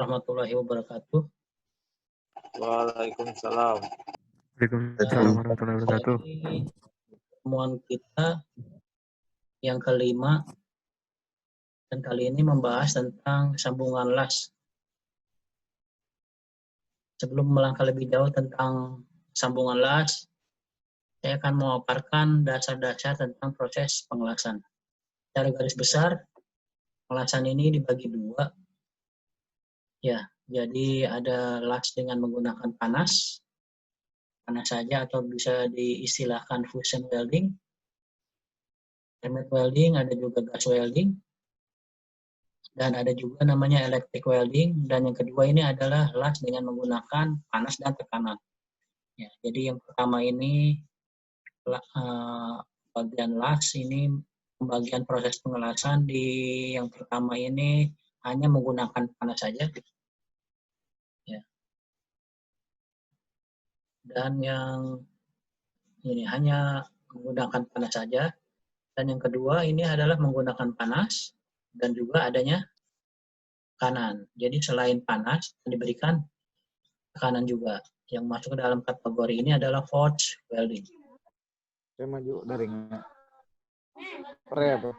warahmatullahi wabarakatuh. Waalaikumsalam. Waalaikumsalam warahmatullahi wabarakatuh. Pertemuan kita yang kelima, dan kali ini membahas tentang sambungan las. Sebelum melangkah lebih jauh tentang sambungan las, saya akan memaparkan dasar-dasar tentang proses pengelasan. Secara garis besar, pengelasan ini dibagi dua. Ya, jadi ada las dengan menggunakan panas saja atau bisa diistilahkan fusion welding, thermal welding, ada juga gas welding, dan ada juga namanya electric welding. Dan yang kedua ini adalah las dengan menggunakan panas dan tekanan. Ya, jadi yang pertama ini bagian las ini, pembagian proses pengelasan di yang pertama ini hanya menggunakan panas saja. Ya. Dan yang ini hanya menggunakan panas saja. Dan yang kedua ini adalah menggunakan panas dan juga adanya tekanan. Jadi selain panas diberikan tekanan juga. Yang masuk ke dalam kategori ini adalah forge welding. Saya maju dari apa?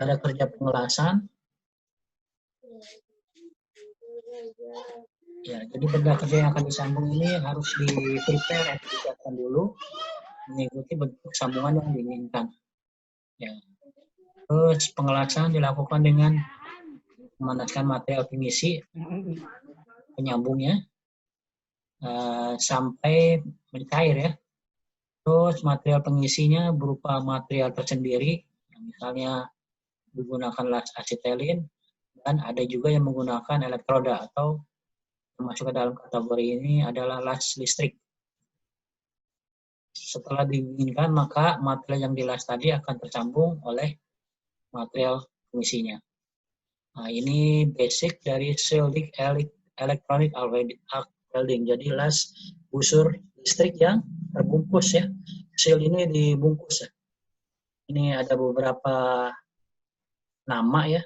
Pada kerja pengelasan, ya, jadi benda kerja yang akan disambung ini harus di-prepare atau disiapkan dulu mengikuti bentuk sambungan yang diinginkan. Ya. Terus pengelasan dilakukan dengan memanaskan material pengisi penyambungnya sampai mencair ya. Terus material pengisinya berupa material tersendiri, misalnya menggunakan las asetilin, dan ada juga yang menggunakan elektroda atau termasuk ke dalam kategori ini adalah las listrik. Setelah dinginkan, maka material yang dilas tadi akan tersambung oleh material pengisinya. Nah, ini basic dari shielding electronic welding. Jadi las busur listrik yang terbungkus ya. Shield ini dibungkus ya. Ini ada beberapa nama ya.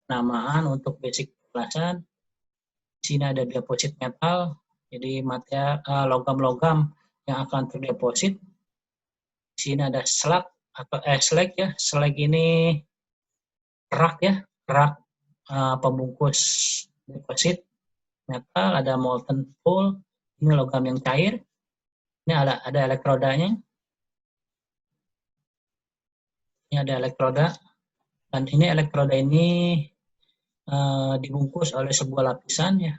Namaan untuk basic pengelasan. Di sini ada deposit metal. Jadi material logam-logam yang akan terdeposit. Di sini ada slag atau slag ya. Slag ini rak ya, rak pembungkus deposit metal. Ada molten pool, ini logam yang cair. Ini ada elektrodanya. Ini ada elektroda, dan ini elektroda ini dibungkus oleh sebuah lapisan ya.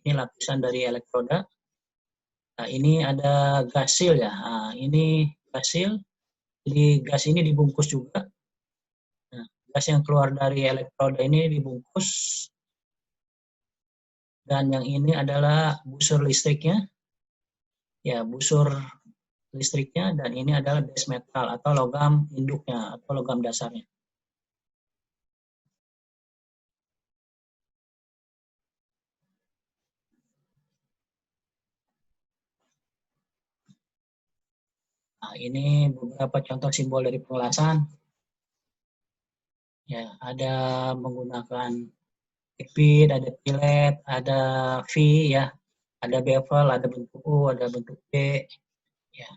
Ini lapisan dari elektroda. Nah, ini ada gasil ya. Nah, ini gasil. Jadi gas ini dibungkus juga. Nah, gas yang keluar dari elektroda ini dibungkus. Dan yang ini adalah busur listriknya. Ya, busur listriknya, dan ini adalah base metal atau logam induknya atau logam dasarnya. Nah, ini beberapa contoh simbol dari pengelasan. Ya, ada menggunakan pipit, ada pilet, ada V ya, ada bevel, ada bentuk U, ada bentuk B. Ya.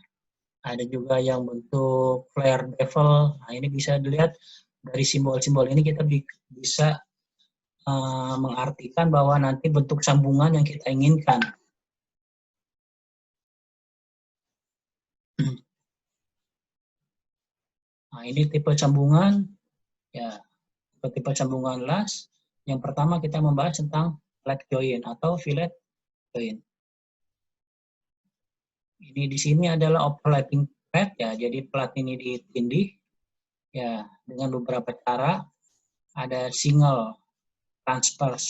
Ada juga yang bentuk flare bevel. Nah, ini bisa dilihat dari simbol-simbol ini kita bisa mengartikan bahwa nanti bentuk sambungan yang kita inginkan. Nah, ini tipe sambungan, ya, tipe sambungan las. Yang pertama kita membahas tentang flat joint atau fillet joint. Ini di sini adalah overlapping plat ya, jadi plat ini ditindih ya dengan beberapa cara. Ada single transverse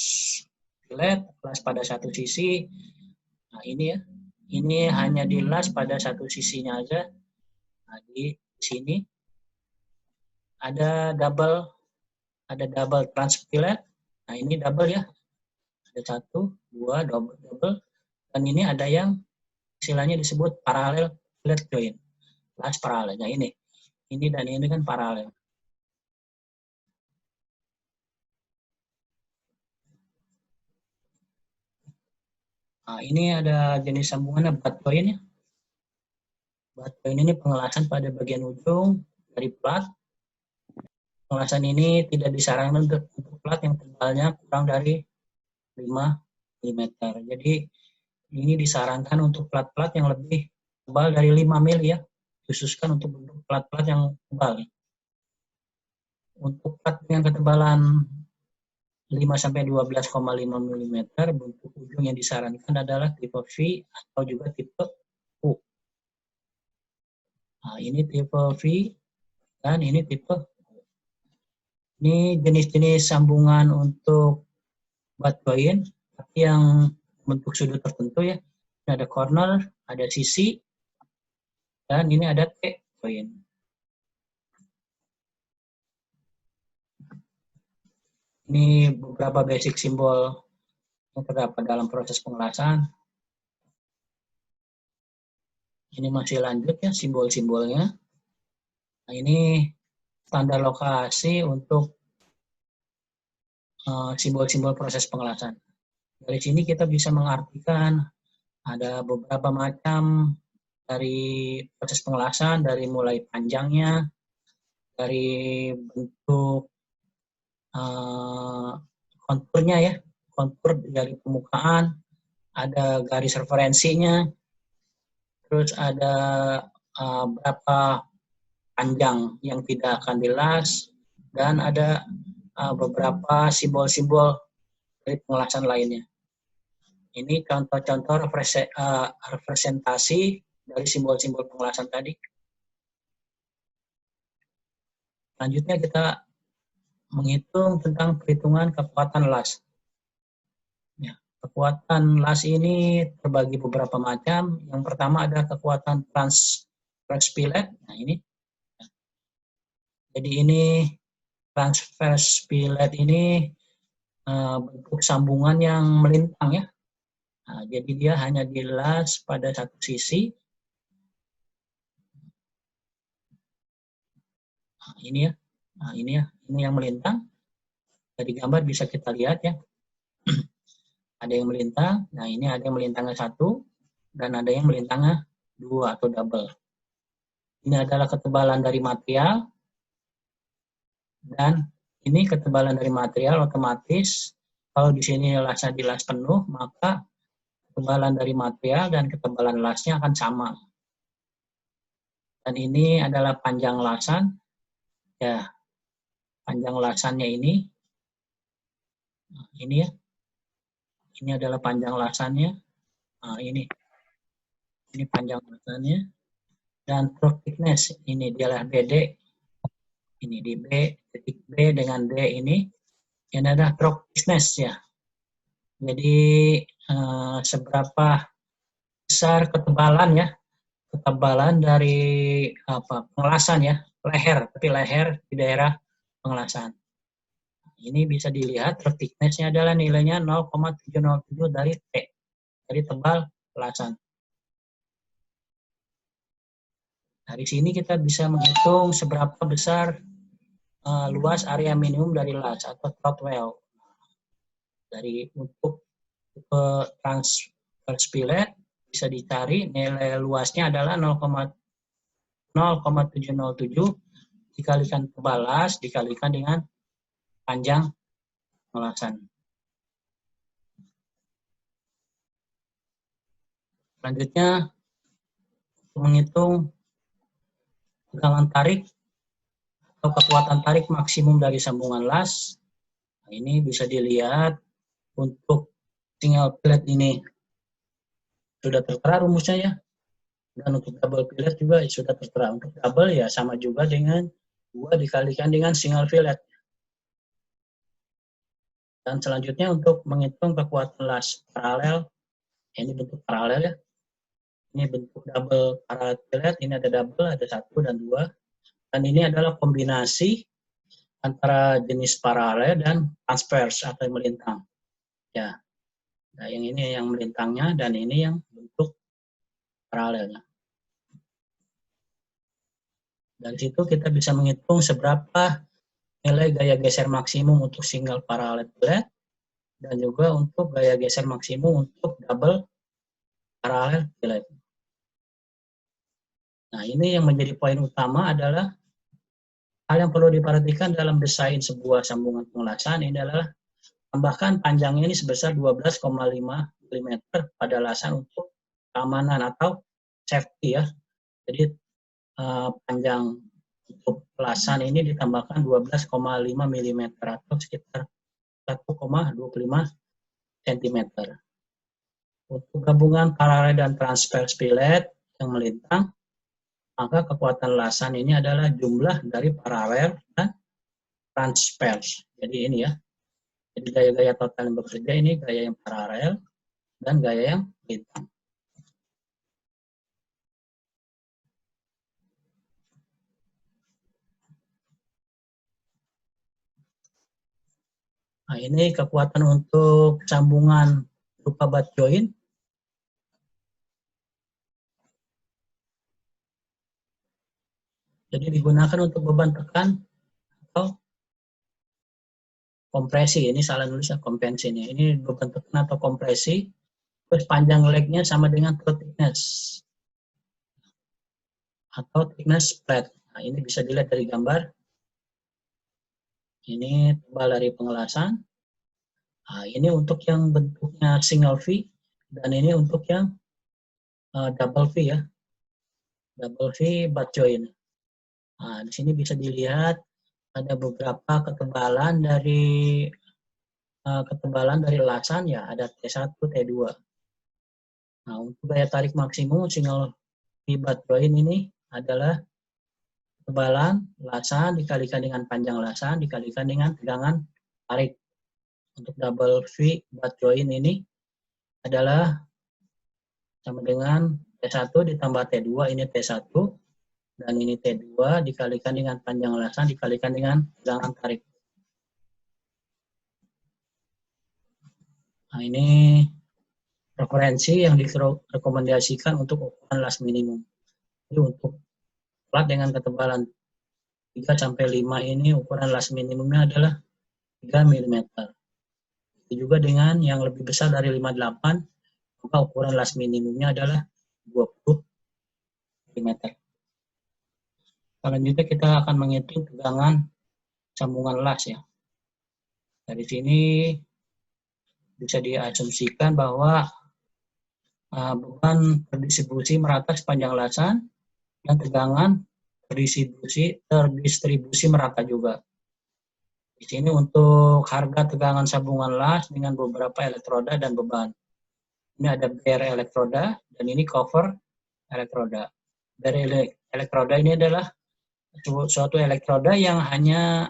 fillet, las pada satu sisi. Nah, ini ya, ini hanya dilas pada satu sisinya aja. Nah, di sini ada double transverse fillet. Nah, ini double ya, ada 1, 2, double. Dan ini ada yang istilahnya disebut parallel fillet joint, las paralel. Nah, ini dan ini kan paralel. Nah, ini ada jenis sambungannya butt joint ya. Butt joint ini pengelasan pada bagian ujung dari plat. Pengelasan ini tidak disarankan untuk plat yang tebalnya kurang dari 5 mm. Jadi ini disarankan untuk plat-plat yang lebih tebal dari 5 mm ya. Khususkan untuk bentuk plat-plat yang tebal. Untuk plat yang ketebalan 5-12,5 mm, bentuk ujung yang disarankan adalah tipe V atau juga tipe U. Nah, ini tipe V dan ini tipe U. Ini jenis-jenis sambungan untuk butt joint, tapi yang bentuk sudut tertentu ya. Ini ada corner, ada sisi, dan ini ada T-joint. Ini beberapa basic simbol yang terdapat dalam proses pengelasan. Ini masih lanjut ya simbol-simbolnya. Nah, ini standar lokasi untuk simbol-simbol proses pengelasan. Dari sini kita bisa mengartikan ada beberapa macam dari proses pengelasan, dari mulai panjangnya, dari bentuk konturnya ya, kontur dari permukaan, ada garis referensinya, terus ada berapa panjang yang tidak akan dilas, dan ada beberapa simbol-simbol dari pengelasan lainnya. Ini contoh-contoh representasi dari simbol-simbol pengelasan tadi. Selanjutnya kita menghitung tentang perhitungan kekuatan las. Ya, kekuatan las ini terbagi beberapa macam. Yang pertama ada kekuatan transverse pilot. Nah ini. Jadi ini transverse pilot ini bentuk sambungan yang melintang ya. Nah, jadi dia hanya dilas pada satu sisi. Nah, ini ya. Nah, ini ya. Ini yang melintang. Dari gambar bisa kita lihat ya. Ada yang melintang. Nah, ini ada yang melintangnya 1 dan ada yang melintangnya 2 atau double. Ini adalah ketebalan dari material. Dan ini ketebalan dari material otomatis kalau di sini lasnya dilas penuh, maka ketebalan dari material dan ketebalan lasnya akan sama. Dan ini adalah panjang lasan. Ya, panjang lasannya ini. Nah, ini ya. Ini adalah panjang lasannya. Nah, ini panjang lasannya. Dan stroke thickness ini adalah BD. Ini di B, titik B dengan D ini adalah stroke thickness ya. Jadi seberapa besar ketebalan ya, ketebalan dari pengelasan ya, leher, tapi leher di daerah pengelasan. Ini bisa dilihat stroke thickness-nya adalah nilainya 0,707 dari T, dari tebal pengelasan. Dari sini kita bisa menghitung seberapa besar luas area minimum dari las atau throat well. Dari untuk transverse pilot bisa dicari nilai luasnya adalah 0,707 dikalikan tebal las dikalikan dengan panjang pengelasan. Selanjutnya menghitung tegangan tarik atau kekuatan tarik maksimum dari sambungan las. Nah, ini bisa dilihat untuk single pilot ini sudah tertera rumusnya ya. Dan untuk double pilot juga sudah tertera. Untuk double ya sama juga dengan 2 dikalikan dengan single pilot. Dan selanjutnya untuk menghitung kekuatan las paralel, ini bentuk paralel ya. Ini bentuk double paralel pilot, ini ada double, ada 1 dan 2. Dan ini adalah kombinasi antara jenis paralel dan transverse atau yang melintang. Ya. Nah, yang ini yang melintangnya dan ini yang bentuk paralelnya. Dari situ kita bisa menghitung seberapa nilai gaya geser maksimum untuk single parallel pilot dan juga untuk gaya geser maksimum untuk double paralel fillet. Nah, ini yang menjadi poin utama adalah hal yang perlu diperhatikan dalam desain sebuah sambungan pengelasan ini adalah tambahkan panjangnya ini sebesar 12,5 mm pada lasan untuk keamanan atau safety ya. Jadi panjang untuk lasan ini ditambahkan 12,5 mm atau sekitar 1,25 cm. Untuk gabungan paralel dan transverse fillet yang melintang, maka kekuatan lasan ini adalah jumlah dari paralel dan transverse. Jadi ini ya. Jadi gaya-gaya total yang bekerja ini gaya yang paralel dan gaya yang melintang. Nah, ini kekuatan untuk sambungan berupa butt joint. Jadi digunakan untuk beban tekan atau kompresi. Ini salah nulis ya, kompensi ini. Ini beban tekan atau kompresi. Terus panjang legnya sama dengan throat thickness atau thickness flat. Nah, ini bisa dilihat dari gambar. Ini tebal dari pengelasan. Nah, ini untuk yang bentuknya single V dan ini untuk yang double V ya. Double V butt joint. Nah, di sini bisa dilihat ada beberapa ketebalan dari lasan ya, ada T1, T2. Nah, untuk daya tarik maksimum single V butt joint ini adalah ketebalan lasan dikalikan dengan panjang lasan dikalikan dengan tegangan tarik. Untuk double V butt joint ini adalah sama dengan T1 ditambah T2, ini T1 dan ini T2 dikalikan dengan panjang lasan dikalikan dengan tegangan tarik. Nah, ini referensi yang direkomendasikan untuk ukuran las minimum. Jadi untuk plat dengan ketebalan 3-5 ini ukuran las minimumnya adalah 3 mm. Juga dengan yang lebih besar dari 58, maka ukuran las minimumnya adalah 20 mm. Selanjutnya kita akan menghitung tegangan sambungan las ya. Dari sini bisa diasumsikan bahwa beban terdistribusi merata sepanjang lasan dan tegangan terdistribusi merata juga. Di sini untuk harga tegangan sambungan las dengan beberapa elektroda dan beban. Ini ada bare elektroda dan ini cover elektroda. Bare elektroda ini adalah suatu elektroda yang hanya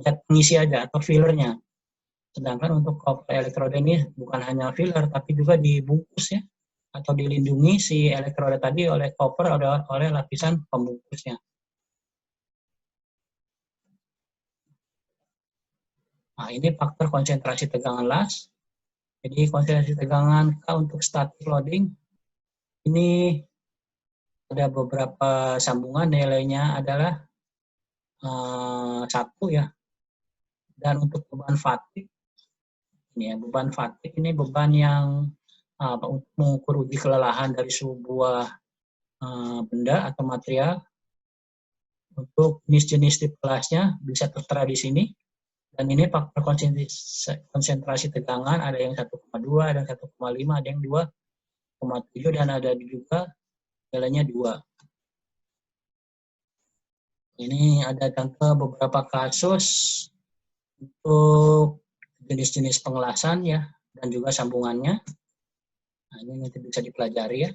zat pengisi aja atau fillernya. Sedangkan untuk cover elektroda ini bukan hanya filler tapi juga dibungkus ya atau dilindungi si elektroda tadi oleh cover oleh lapisan pembungkusnya. Nah, ini faktor konsentrasi tegangan las. Jadi konsentrasi tegangan K untuk static loading ini ada beberapa sambungan, nilainya adalah 1 ya. Dan untuk beban fatigue ini ya, beban fatigue ini beban yang mengukur uji kelelahan dari sebuah benda atau material. Untuk jenis-jenis tipe lasnya bisa tertera di sini. Dan ini faktor konsentrasi tegangan ada yang 1,2, ada yang 1,5, ada yang 2,7 dan ada juga nilainya 2. Ini ada contoh beberapa kasus untuk jenis-jenis pengelasan ya dan juga sambungannya. Nah, ini nanti bisa dipelajari ya.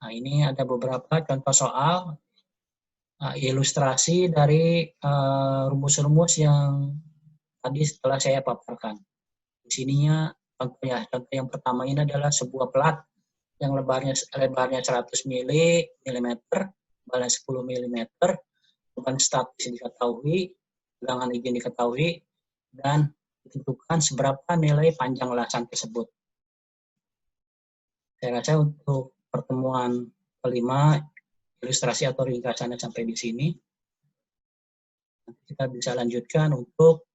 Nah, ini ada beberapa contoh soal ilustrasi dari rumus-rumus yang tadi setelah saya paparkan. Di sininya contoh yang pertama ini adalah sebuah plat yang lebarnya 100 mm, lebarnya 10 mm, beban statis diketahui, tegangan izin diketahui, dan ditentukan seberapa nilai panjang lasan tersebut. Saya rasa untuk pertemuan kelima ilustrasi atau ringkasannya sampai di sini. Nanti kita bisa lanjutkan untuk